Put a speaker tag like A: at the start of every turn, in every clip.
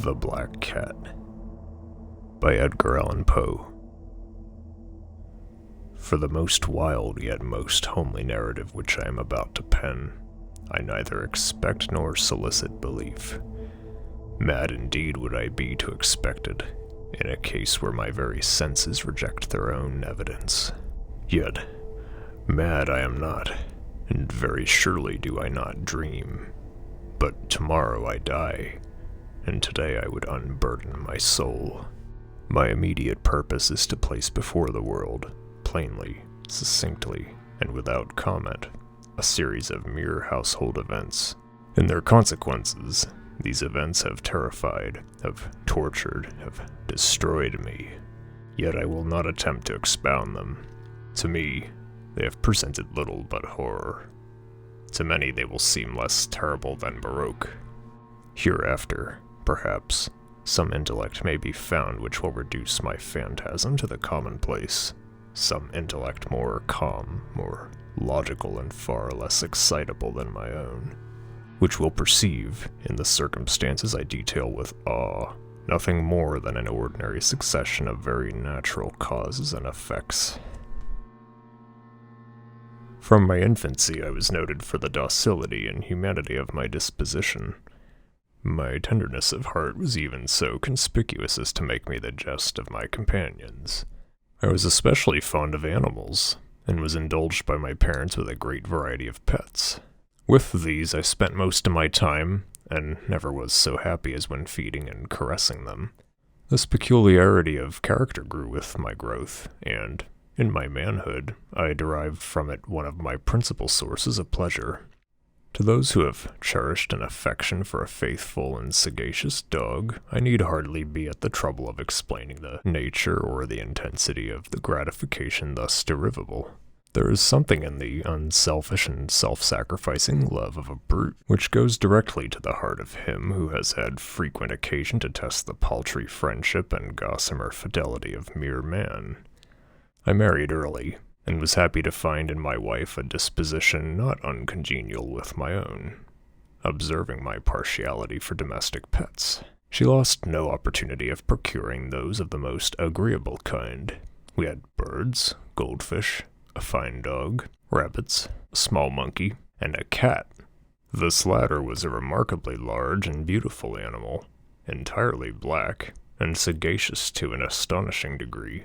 A: The Black Cat by Edgar Allan Poe. For the most wild yet most homely narrative which I am about to pen, I neither expect nor solicit belief. Mad indeed would I be to expect it, in a case where my very senses reject their own evidence. Yet, mad I am not, and very surely do I not dream. But tomorrow I die, and today I would unburden my soul. My immediate purpose is to place before the world, plainly, succinctly, and without comment, a series of mere household events. In their consequences, these events have terrified, have tortured, have destroyed me. Yet I will not attempt to expound them. To me, they have presented little but horror. To many they will seem less terrible than Baroque. Hereafter, perhaps, some intellect may be found which will reduce my phantasm to the commonplace. Some intellect more calm, more logical, and far less excitable than my own, which will perceive, in the circumstances I detail with awe, nothing more than an ordinary succession of very natural causes and effects. From my infancy I was noted for the docility and humanity of my disposition. My tenderness of heart was even so conspicuous as to make me the jest of my companions. I was especially fond of animals, and was indulged by my parents with a great variety of pets. With these I spent most of my time, and never was so happy as when feeding and caressing them. This peculiarity of character grew with my growth, and, in my manhood, I derived from it one of my principal sources of pleasure. To those who have cherished an affection for a faithful and sagacious dog, I need hardly be at the trouble of explaining the nature or the intensity of the gratification thus derivable. There is something in the unselfish and self-sacrificing love of a brute which goes directly to the heart of him who has had frequent occasion to test the paltry friendship and gossamer fidelity of mere man. I married early, and was happy to find in my wife a disposition not uncongenial with my own. Observing my partiality for domestic pets, she lost no opportunity of procuring those of the most agreeable kind. We had birds, goldfish, a fine dog, rabbits, a small monkey, and a cat. This latter was a remarkably large and beautiful animal, entirely black, and sagacious to an astonishing degree.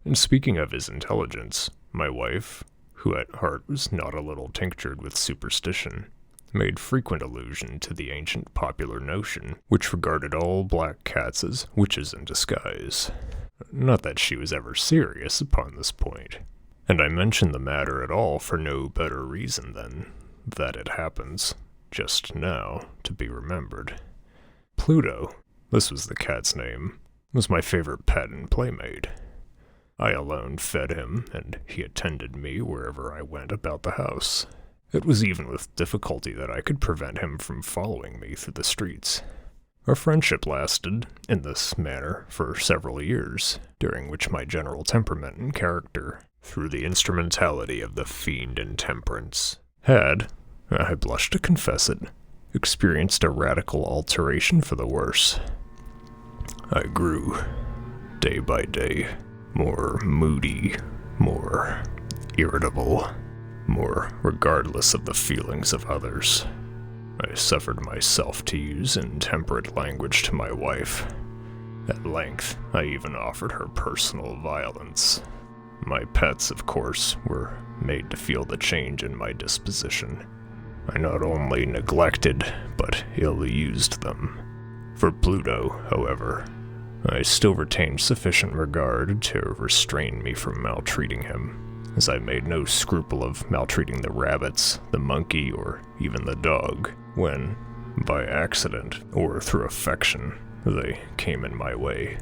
A: In speaking of his intelligence, my wife, who at heart was not a little tinctured with superstition, made frequent allusion to the ancient popular notion which regarded all black cats as witches in disguise. Not that she was ever serious upon this point, and I mention the matter at all for no better reason than that it happens, just now, to be remembered. Pluto, this was the cat's name, was my favorite pet and playmate. I alone fed him, and he attended me wherever I went about the house. It was even with difficulty that I could prevent him from following me through the streets. Our friendship lasted, in this manner, for several years, during which my general temperament and character, through the instrumentality of the fiend intemperance, had, I blush to confess it, experienced a radical alteration for the worse. I grew, day by day, more moody, more irritable, more regardless of the feelings of others. I suffered myself to use intemperate language to my wife. At length, I even offered her personal violence. My pets, of course, were made to feel the change in my disposition. I not only neglected, but ill-used them. For Pluto, however, I still retained sufficient regard to restrain me from maltreating him, as I made no scruple of maltreating the rabbits, the monkey, or even the dog, when, by accident or through affection, they came in my way.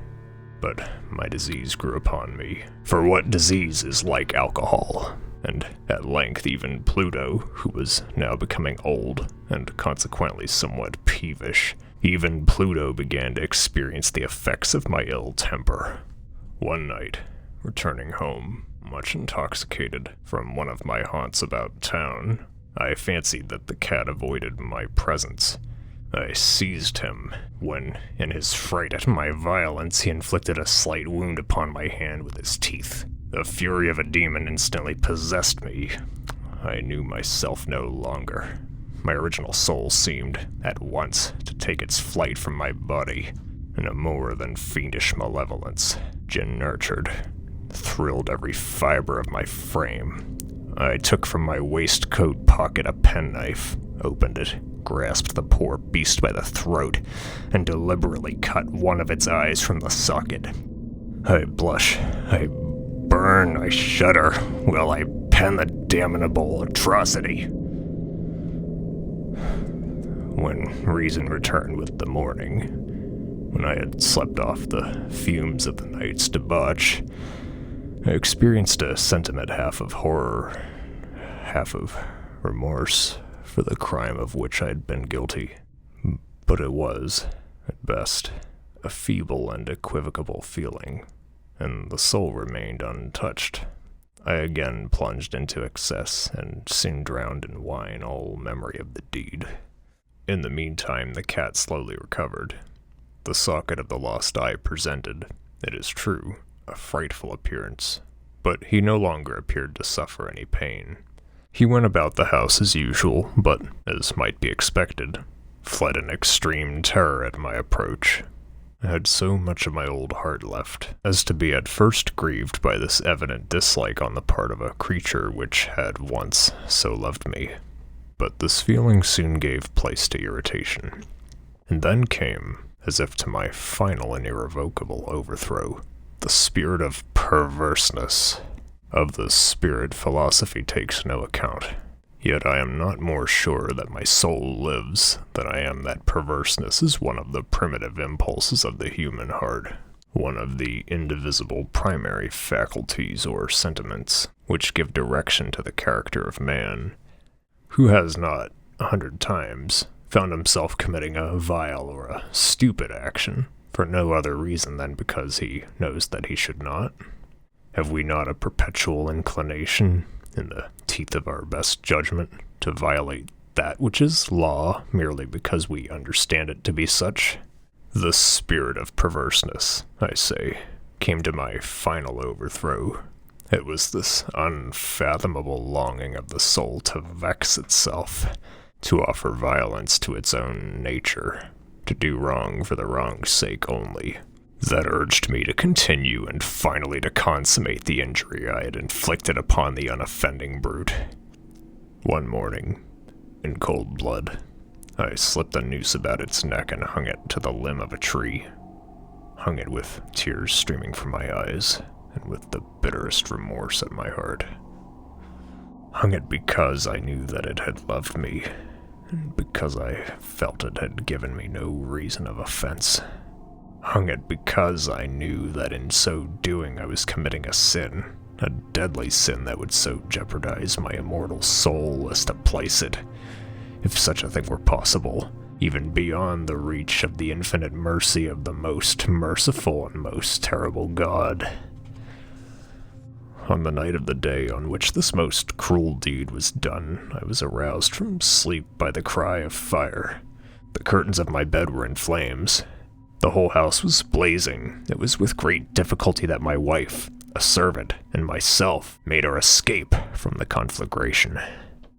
A: But my disease grew upon me, for what disease is like alcohol? And at length even Pluto, who was now becoming old, and consequently somewhat peevish, even Pluto began to experience the effects of my ill temper. One night, returning home, much intoxicated, from one of my haunts about town, I fancied that the cat avoided my presence. I seized him, when, in his fright at my violence, he inflicted a slight wound upon my hand with his teeth. The fury of a demon instantly possessed me. I knew myself no longer. My original soul seemed, at once, to take its flight from my body, and a more than fiendish malevolence, gin-nurtured, thrilled every fiber of my frame. I took from my waistcoat pocket a penknife, opened it, grasped the poor beast by the throat, and deliberately cut one of its eyes from the socket. I blush, I burn, I shudder, while I pen the damnable atrocity. When reason returned with the morning, when I had slept off the fumes of the night's debauch, I experienced a sentiment half of horror, half of remorse for the crime of which I had been guilty. But it was, at best, a feeble and equivocal feeling, and the soul remained untouched. I again plunged into excess, and soon drowned in wine all memory of the deed. In the meantime, the cat slowly recovered. The socket of the lost eye presented, it is true, a frightful appearance, but he no longer appeared to suffer any pain. He went about the house as usual, but, as might be expected, fled in extreme terror at my approach. I had so much of my old heart left as to be at first grieved by this evident dislike on the part of a creature which had once so loved me. But this feeling soon gave place to irritation, and then came, as if to my final and irrevocable overthrow, the spirit of perverseness. Of this spirit philosophy takes no account, yet I am not more sure that my soul lives than I am that perverseness is one of the primitive impulses of the human heart, one of the indivisible primary faculties or sentiments which give direction to the character of man. Who has not, 100 times, found himself committing a vile or a stupid action, for no other reason than because he knows that he should not? Have we not a perpetual inclination, in the teeth of our best judgment, to violate that which is law merely because we understand it to be such? The spirit of perverseness, I say, came to my final overthrow. It was this unfathomable longing of the soul to vex itself, to offer violence to its own nature, to do wrong for the wrong's sake only, that urged me to continue and finally to consummate the injury I had inflicted upon the unoffending brute. One morning, in cold blood, I slipped a noose about its neck and hung it to the limb of a tree. Hung it with tears streaming from my eyes, and with the bitterest remorse at my heart. Hung it because I knew that it had loved me, and because I felt it had given me no reason of offense. Hung it because I knew that in so doing I was committing a sin, a deadly sin that would so jeopardize my immortal soul as to place it, if such a thing were possible, even beyond the reach of the infinite mercy of the most merciful and most terrible God. On the night of the day on which this most cruel deed was done, I was aroused from sleep by the cry of fire. The curtains of my bed were in flames. The whole house was blazing. It was with great difficulty that my wife, a servant, and myself made our escape from the conflagration.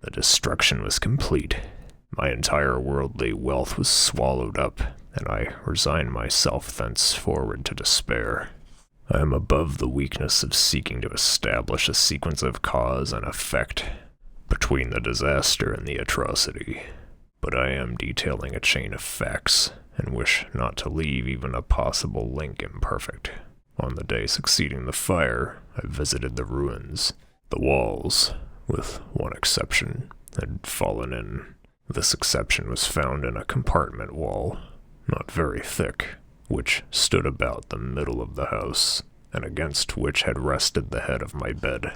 A: The destruction was complete. My entire worldly wealth was swallowed up, and I resigned myself thenceforward to despair. I am above the weakness of seeking to establish a sequence of cause and effect between the disaster and the atrocity, but I am detailing a chain of facts, and wish not to leave even a possible link imperfect. On the day succeeding the fire, I visited the ruins. The walls, with one exception, had fallen in. This exception was found in a compartment wall, not very thick, which stood about the middle of the house, and against which had rested the head of my bed.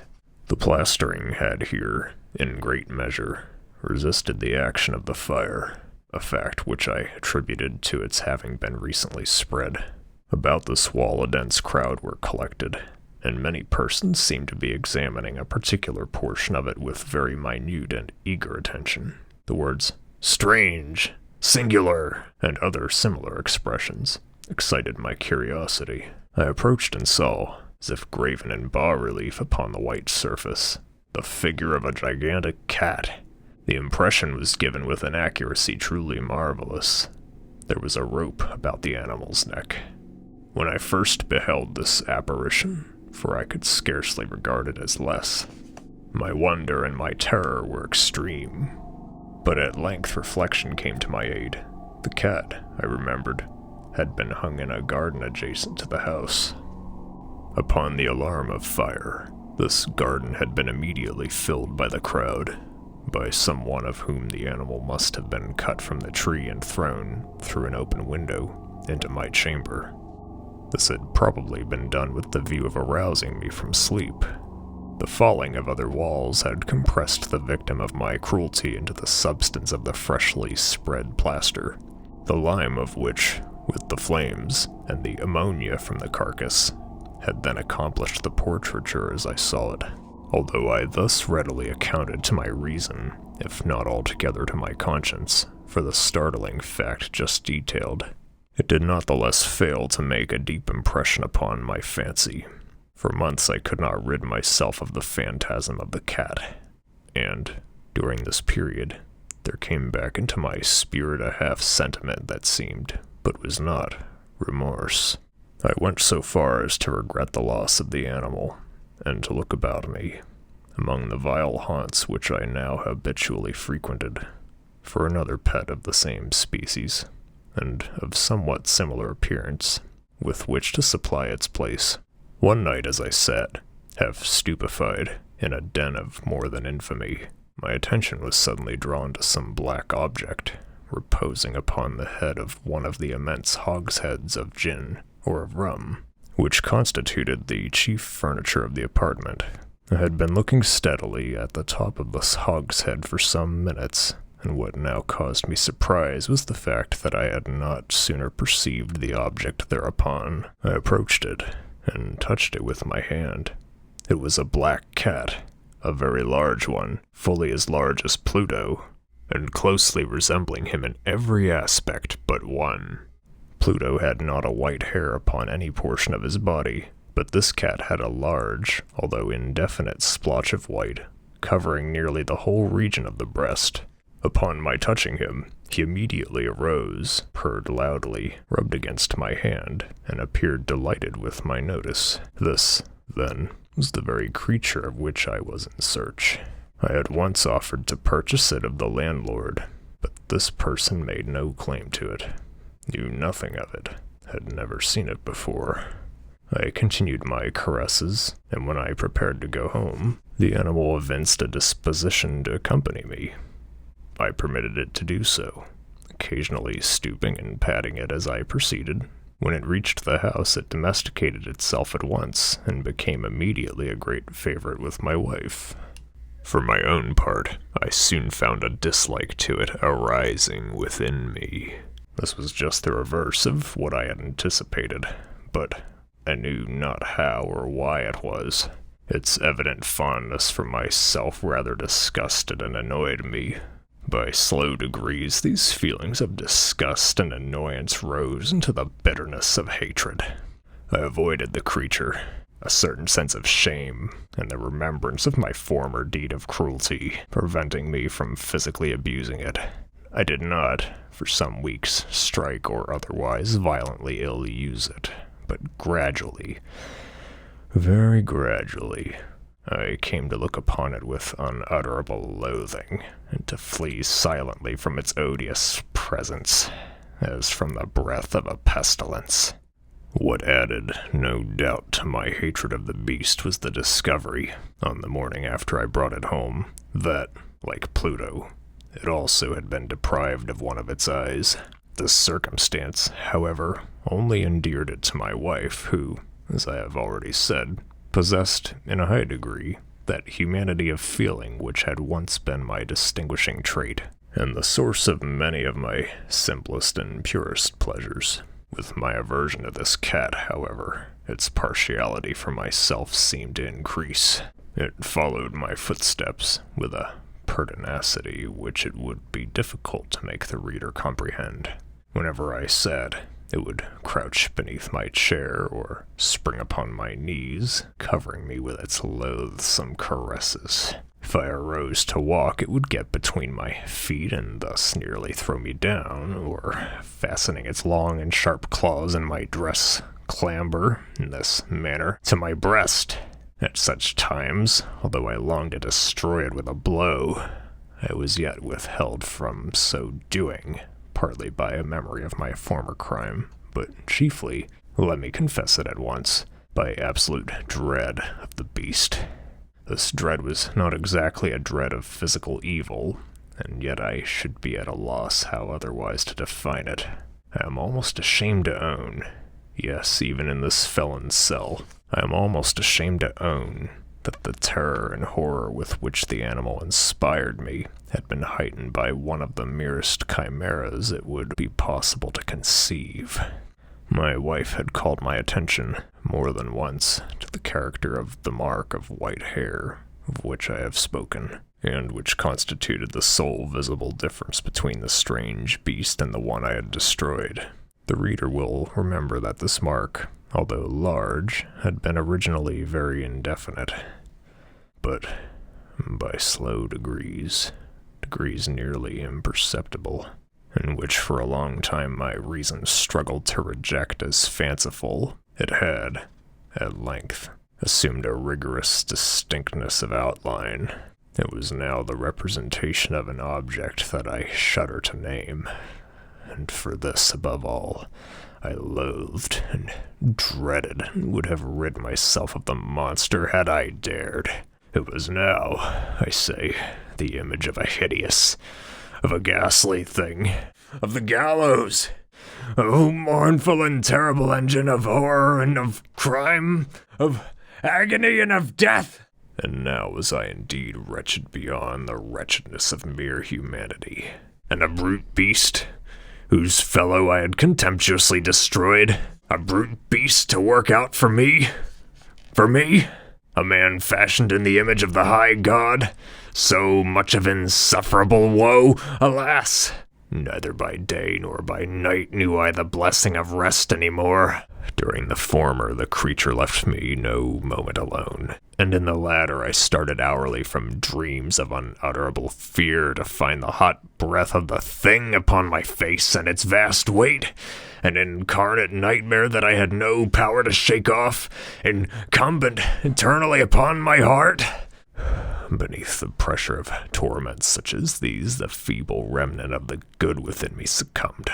A: The plastering had here, in great measure, resisted the action of the fire, a fact which I attributed to its having been recently spread. About this wall a dense crowd were collected, and many persons seemed to be examining a particular portion of it with very minute and eager attention. The words, "Strange! singular, and other similar expressions excited my curiosity. I approached and saw, as if graven in bas-relief upon the white surface, the figure of a gigantic cat. The impression was given with an accuracy truly marvelous. There was a rope about the animal's neck. When I first beheld this apparition, for I could scarcely regard it as less, my wonder and my terror were extreme. But at length reflection came to my aid. The cat, I remembered, had been hung in a garden adjacent to the house. Upon the alarm of fire, this garden had been immediately filled by the crowd, by someone of whom the animal must have been cut from the tree and thrown, through an open window, into my chamber. This had probably been done with the view of arousing me from sleep. The falling of other walls had compressed the victim of my cruelty into the substance of the freshly spread plaster, the lime of which, with the flames and the ammonia from the carcass, had then accomplished the portraiture as I saw it. Although I thus readily accounted to my reason, if not altogether to my conscience, for the startling fact just detailed, it did not the less fail to make a deep impression upon my fancy. For months I could not rid myself of the phantasm of the cat, and, during this period, there came back into my spirit a half-sentiment that seemed, but was not, remorse. I went so far as to regret the loss of the animal, and to look about me, among the vile haunts which I now habitually frequented, for another pet of the same species, and of somewhat similar appearance, with which to supply its place. One night as I sat, half stupefied, in a den of more than infamy, my attention was suddenly drawn to some black object, reposing upon the head of one of the immense hogsheads of gin, or of rum, which constituted the chief furniture of the apartment. I had been looking steadily at the top of this hogshead for some minutes, and what now caused me surprise was the fact that I had not sooner perceived the object thereupon. I approached it, and touched it with my hand. It was a black cat, a very large one, fully as large as Pluto, and closely resembling him in every aspect but one. Pluto had not a white hair upon any portion of his body, but this cat had a large, although indefinite splotch of white, covering nearly the whole region of the breast. Upon my touching him, he immediately arose, purred loudly, rubbed against my hand, and appeared delighted with my notice. This, then, was the very creature of which I was in search. I had once offered to purchase it of the landlord, but this person made no claim to it, knew nothing of it, had never seen it before. I continued my caresses, and when I prepared to go home, the animal evinced a disposition to accompany me. I permitted it to do so, occasionally stooping and patting it as I proceeded. When it reached the house, it domesticated itself at once, and became immediately a great favorite with my wife. For my own part, I soon found a dislike to it arising within me. This was just the reverse of what I had anticipated, but I knew not how or why it was. Its evident fondness for myself rather disgusted and annoyed me. By slow degrees, these feelings of disgust and annoyance rose into the bitterness of hatred. I avoided the creature, a certain sense of shame, and the remembrance of my former deed of cruelty, preventing me from physically abusing it. I did not, for some weeks, strike or otherwise violently ill-use it, but gradually, very gradually, I came to look upon it with unutterable loathing, and to flee silently from its odious presence, as from the breath of a pestilence. What added, no doubt, to my hatred of the beast was the discovery, on the morning after I brought it home, that, like Pluto, it also had been deprived of one of its eyes. This circumstance, however, only endeared it to my wife, who, as I have already said, possessed, in a high degree, that humanity of feeling which had once been my distinguishing trait, and the source of many of my simplest and purest pleasures. With my aversion to this cat, however, its partiality for myself seemed to increase. It followed my footsteps with a pertinacity which it would be difficult to make the reader comprehend. Whenever I sat, it would crouch beneath my chair or spring upon my knees, covering me with its loathsome caresses. If I arose to walk, it would get between my feet and thus nearly throw me down, or, fastening its long and sharp claws in my dress, clamber, in this manner, to my breast. At such times, although I longed to destroy it with a blow, I was yet withheld from so doing, partly by a memory of my former crime, but chiefly, let me confess it at once, by absolute dread of the beast. This dread was not exactly a dread of physical evil, and yet I should be at a loss how otherwise to define it. I am almost ashamed to own, yes, even in this felon's cell, I am almost ashamed to own that the terror and horror with which the animal inspired me had been heightened by one of the merest chimeras it would be possible to conceive. My wife had called my attention, more than once, to the character of the mark of white hair, of which I have spoken, and which constituted the sole visible difference between the strange beast and the one I had destroyed. The reader will remember that this mark, although large, had been originally very indefinite, but by slow degrees nearly imperceptible, and which for a long time my reason struggled to reject as fanciful, it had, at length, assumed a rigorous distinctness of outline. It was now the representation of an object that I shudder to name, and for this, above all, I loathed and dreaded and would have rid myself of the monster had I dared. It was now, I say, the image of a ghastly thing, of the gallows. O mournful and terrible engine of horror and of crime, of agony and of death! And now was I indeed wretched beyond the wretchedness of mere humanity, and a brute beast, whose fellow I had contemptuously destroyed, a brute beast to work out for me, a man fashioned in the image of the high God, so much of insufferable woe, alas! Neither by day nor by night knew I the blessing of rest any more. During the former, the creature left me no moment alone, and in the latter I started hourly from dreams of unutterable fear to find the hot breath of the thing upon my face and its vast weight, an incarnate nightmare that I had no power to shake off, incumbent eternally upon my heart. Beneath the pressure of torments such as these, the feeble remnant of the good within me succumbed.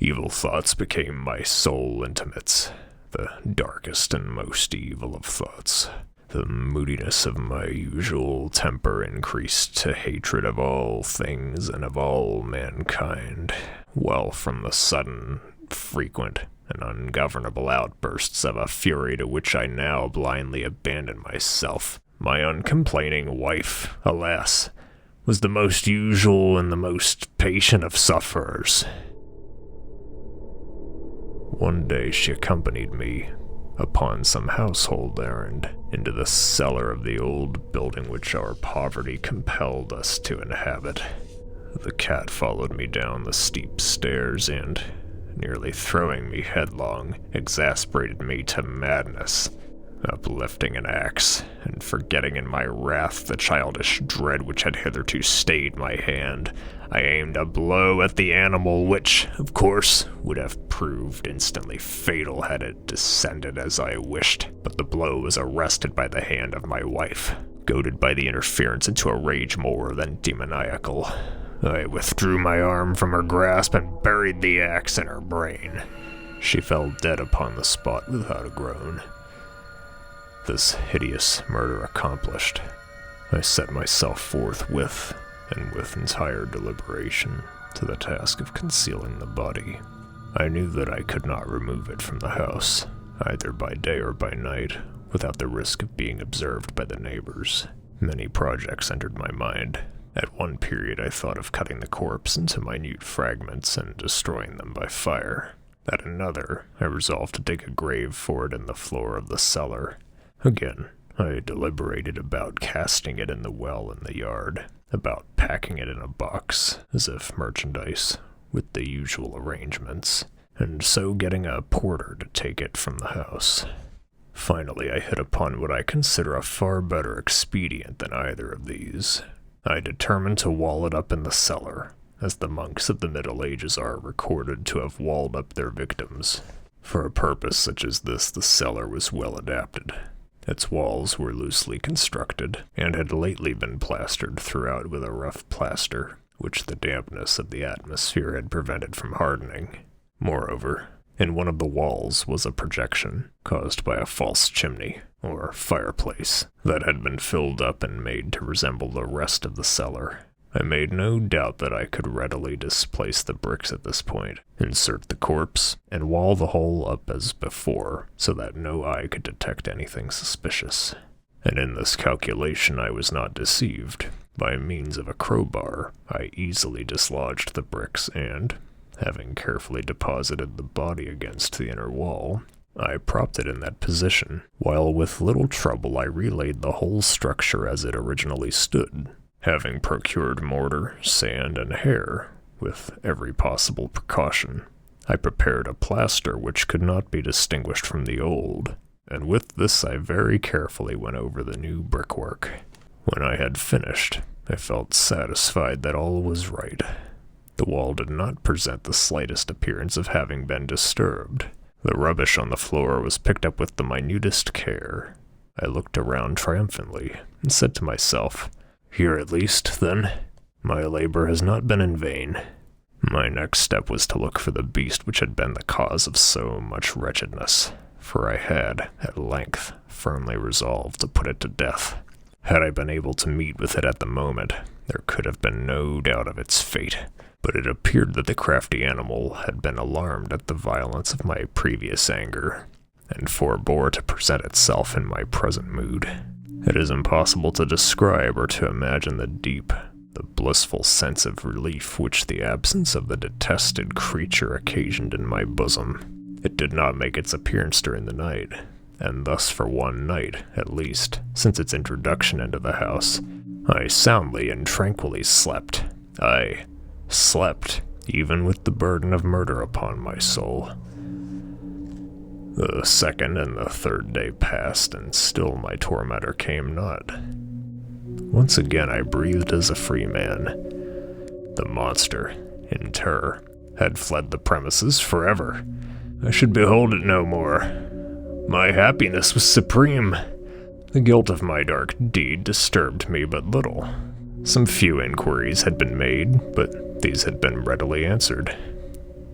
A: Evil thoughts became my sole intimates, the darkest and most evil of thoughts. The moodiness of my usual temper increased to hatred of all things and of all mankind, while from the sudden, frequent, and ungovernable outbursts of a fury to which I now blindly abandoned myself, my uncomplaining wife, alas, was the most usual and the most patient of sufferers. One day she accompanied me, upon some household errand, into the cellar of the old building which our poverty compelled us to inhabit. The cat followed me down the steep stairs and, nearly throwing me headlong, exasperated me to madness. Uplifting an axe, and forgetting in my wrath the childish dread which had hitherto stayed my hand, I aimed a blow at the animal which, of course, would have proved instantly fatal had it descended as I wished, but the blow was arrested by the hand of my wife. Goaded by the interference into a rage more than demoniacal, I withdrew my arm from her grasp and buried the axe in her brain. She fell dead upon the spot without a groan. This hideous murder accomplished, I set myself forthwith, and with entire deliberation, to the task of concealing the body. I knew that I could not remove it from the house, either by day or by night, without the risk of being observed by the neighbors. Many projects entered my mind. At one period I thought of cutting the corpse into minute fragments and destroying them by fire. At another, I resolved to dig a grave for it in the floor of the cellar. Again, I deliberated about casting it in the well in the yard. about packing it in a box, as if merchandise, with the usual arrangements, and so getting a porter to take it from the house. Finally, I hit upon what I consider a far better expedient than either of these. I determined to wall it up in the cellar, as the monks of the Middle Ages are recorded to have walled up their victims. For a purpose such as this, the cellar was well adapted. Its walls were loosely constructed, and had lately been plastered throughout with a rough plaster, which the dampness of the atmosphere had prevented from hardening. Moreover, in one of the walls was a projection, caused by a false chimney, or fireplace, that had been filled up and made to resemble the rest of the cellar. I made no doubt that I could readily displace the bricks at this point, insert the corpse, and wall the whole up as before, so that no eye could detect anything suspicious. And in this calculation I was not deceived. By means of a crowbar, I easily dislodged the bricks and, having carefully deposited the body against the inner wall, I propped it in that position, while with little trouble I relaid the whole structure as it originally stood. Having procured mortar, sand, and hair, with every possible precaution, I prepared a plaster which could not be distinguished from the old, and with this I very carefully went over the new brickwork. When I had finished, I felt satisfied that all was right. The wall did not present the slightest appearance of having been disturbed. The rubbish on the floor was picked up with the minutest care. I looked around triumphantly, and said to myself, "Here at least, then, my labor has not been in vain." My next step was to look for the beast which had been the cause of so much wretchedness, for I had, at length, firmly resolved to put it to death. Had I been able to meet with it at the moment, there could have been no doubt of its fate, but it appeared that the crafty animal had been alarmed at the violence of my previous anger, and forbore to present itself in my present mood. It is impossible to describe or to imagine the deep, the blissful sense of relief which the absence of the detested creature occasioned in my bosom. It did not make its appearance during the night, and thus for one night, at least, since its introduction into the house, I soundly and tranquilly slept. I slept, even with the burden of murder upon my soul. The second and the third day passed, and still my tormentor came not. Once again I breathed as a free man. The monster, in terror, had fled the premises forever. I should behold it no more. My happiness was supreme. The guilt of my dark deed disturbed me but little. Some few inquiries had been made, but these had been readily answered.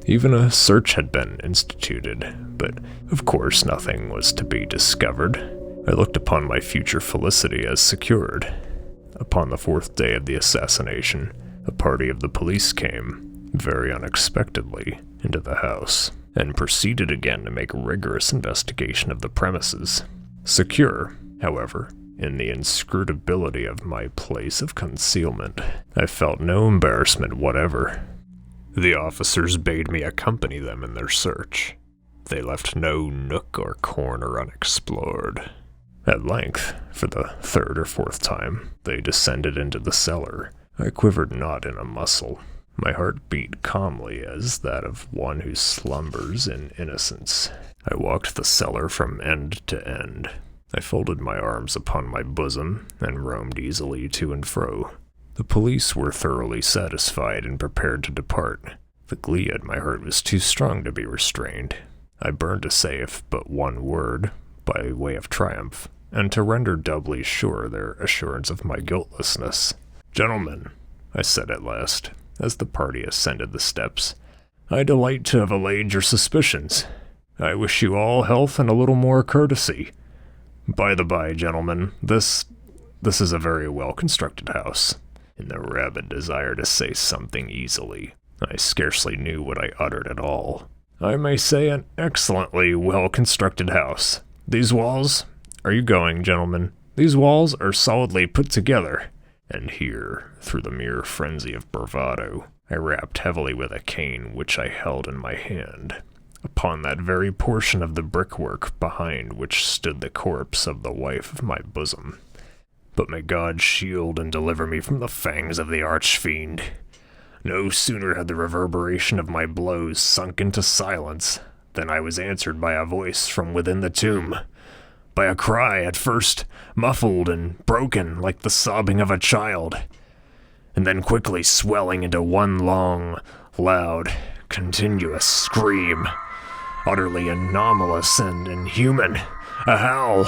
A: Even a search had been instituted, but of course nothing was to be discovered. I looked upon my future felicity as secured. Upon the 4th day of the assassination, a party of the police came, very unexpectedly, into the house, and proceeded again to make rigorous investigation of the premises. Secure, however, in the inscrutability of my place of concealment, I felt no embarrassment whatever. The officers bade me accompany them in their search. They left no nook or corner unexplored. At length, for the 3rd or 4th time, they descended into the cellar. I quivered not in a muscle. My heart beat calmly as that of one who slumbers in innocence. I walked the cellar from end to end. I folded my arms upon my bosom and roamed easily to and fro. The police were thoroughly satisfied and prepared to depart. The glee at my heart was too strong to be restrained. I burned to say if but one word, by way of triumph, and to render doubly sure their assurance of my guiltlessness. "Gentlemen," I said at last, as the party ascended the steps, "I delight to have allayed your suspicions. I wish you all health and a little more courtesy. By the by, gentlemen, this is a very well-constructed house." In the rabid desire to say something easily, I scarcely knew what I uttered at all. "I may say an excellently well-constructed house. These walls— Are you going, gentlemen? These walls are solidly put together." And here, through the mere frenzy of bravado, I rapped heavily with a cane which I held in my hand, upon that very portion of the brickwork behind which stood the corpse of the wife of my bosom. But may God shield and deliver me from the fangs of the archfiend. No sooner had the reverberation of my blows sunk into silence than I was answered by a voice from within the tomb, by a cry at first muffled and broken like the sobbing of a child, and then quickly swelling into one long, loud, continuous scream, utterly anomalous and inhuman, a howl,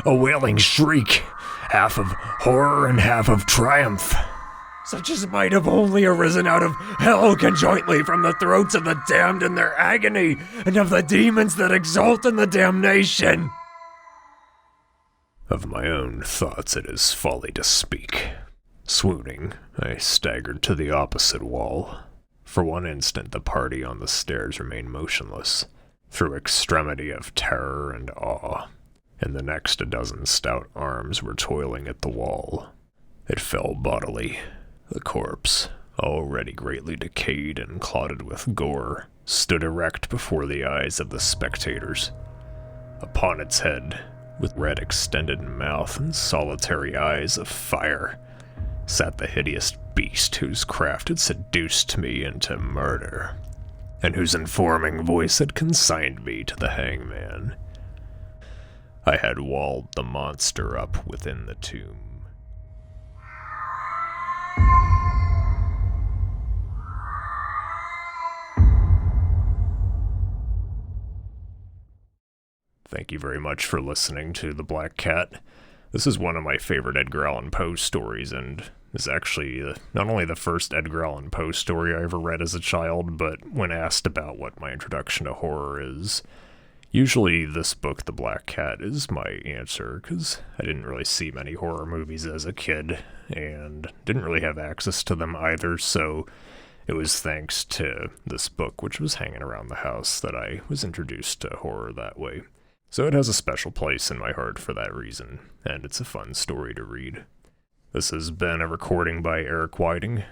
A: a wailing shriek, half of horror and half of triumph, such as might have only arisen out of hell conjointly from the throats of the damned in their agony, and of the demons that exult in the damnation. Of my own thoughts it is folly to speak. Swooning, I staggered to the opposite wall. For one instant the party on the stairs remained motionless, through extremity of terror and awe, and the next a dozen stout arms were toiling at the wall. It fell bodily. The corpse, already greatly decayed and clotted with gore, stood erect before the eyes of the spectators. Upon its head, with red extended mouth and solitary eyes of fire, sat the hideous beast whose craft had seduced me into murder, and whose informing voice had consigned me to the hangman. I had walled the monster up within the tomb. Thank you very much for listening to The Black Cat. This is one of my favorite Edgar Allan Poe stories, and is actually not only the first Edgar Allan Poe story I ever read as a child, but when asked about what my introduction to horror is, usually this book, The Black Cat, is my answer, because I didn't really see many horror movies as a kid, and didn't really have access to them either, so it was thanks to this book, which was hanging around the house, that I was introduced to horror that way. So it has a special place in my heart for that reason, and it's a fun story to read. This has been a recording by Eric Whiting.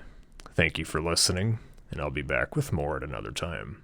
A: Thank you for listening, and I'll be back with more at another time.